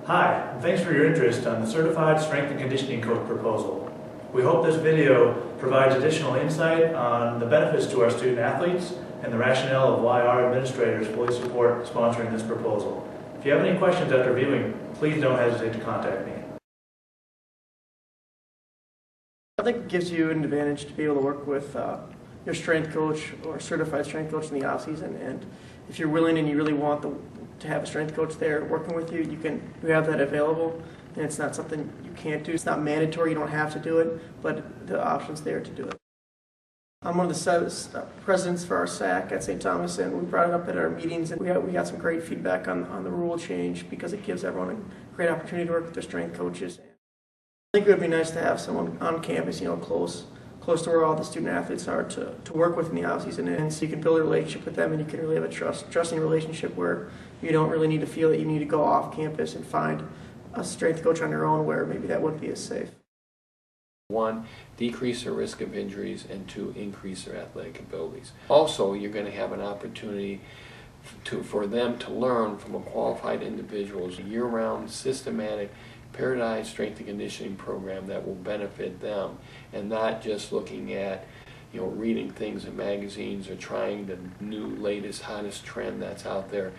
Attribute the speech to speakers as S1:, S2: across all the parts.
S1: Hi, and thanks for your interest on the Certified Strength and Conditioning Coach proposal. We hope this video provides additional insight on the benefits to our student athletes and the rationale of why our administrators fully support sponsoring this proposal. If you have any questions after viewing, please don't hesitate to contact me.
S2: I think it gives you an advantage to be able to work with your strength coach or certified strength coach in the off season, and if you're willing and you really want to have a strength coach there working with you, you have that available, and it's not something you can't do. It's not mandatory, you don't have to do it, but the option's there to do it. I'm one of the presidents for our SAC at St. Thomas, and we brought it up at our meetings, and we got some great feedback on the rule change because it gives everyone a great opportunity to work with their strength coaches. I think it would be nice to have someone on campus, close to where all the student athletes are to work with in the off season, and so you can build a relationship with them, and you can really have a trusting relationship where you don't really need to feel that you need to go off campus and find a strength coach on your own where maybe that wouldn't be as safe.
S3: 1, decrease their risk of injuries, and 2, increase their athletic abilities. Also, you're going to have an opportunity for them to learn from a qualified individual's year-round, systematic, periodized strength and conditioning program that will benefit them, and not just looking at reading things in magazines or trying the new, latest, hottest trend that's out there.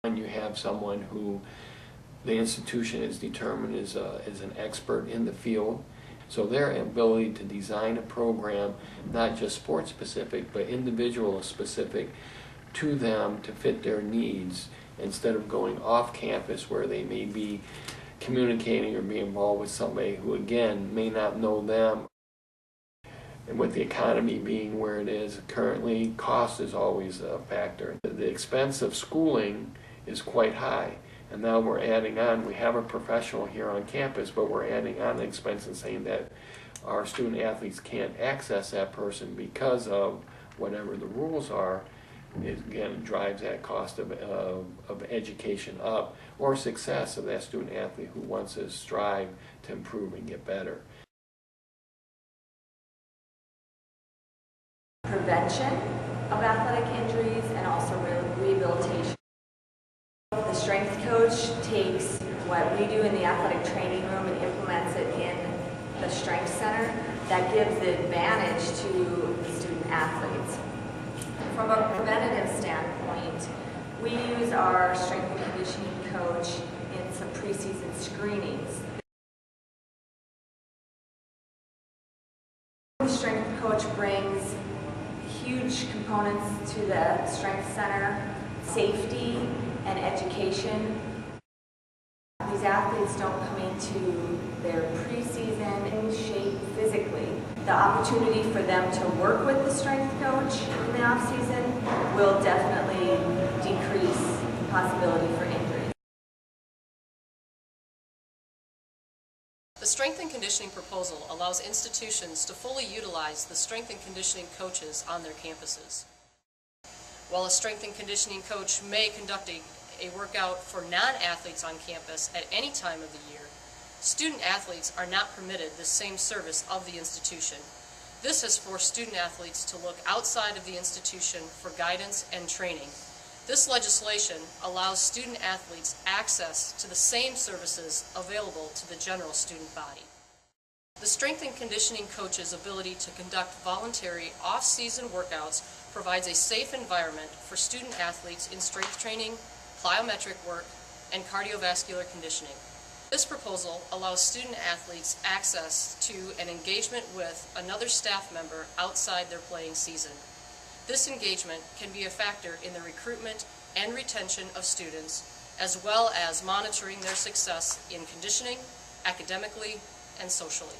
S3: And you have someone who the institution is determined is an expert in the field, so their ability to design a program, not just sports specific, but individual specific to them to fit their needs, instead of going off campus where they may be communicating or be involved with somebody who, again, may not know them. And with the economy being where it is currently, cost is always a factor. The expense of schooling is quite high, and now we're adding on, we have a professional here on campus, but we're adding on the expense and saying that our student athletes can't access that person because of whatever the rules are. It again drives that cost of education up, or success of that student athlete who wants to strive to improve and get better.
S4: Prevention of athletic injuries and also rehabilitation. The strength coach takes what we do in the athletic training room and implements it in the strength center. That gives the advantage to the student athletes. From a preventative standpoint, we use our strength and conditioning coach in some preseason screenings. The strength coach brings huge components to the strength center: safety and education. These athletes don't come into their preseason in shape physically. The opportunity for them to work with the strength coach in the off-season will definitely decrease the possibility for injury.
S5: The strength and conditioning proposal allows institutions to fully utilize the strength and conditioning coaches on their campuses. While a strength and conditioning coach may conduct a workout for non-athletes on campus at any time of the year, student athletes are not permitted the same service of the institution. This has forced student athletes to look outside of the institution for guidance and training. This legislation allows student athletes access to the same services available to the general student body. The strength and conditioning coach's ability to conduct voluntary off-season workouts provides a safe environment for student athletes in strength training, plyometric work, and cardiovascular conditioning. This proposal allows student athletes access to an engagement with another staff member outside their playing season. This engagement can be a factor in the recruitment and retention of students, as well as monitoring their success in conditioning, academically, and socially.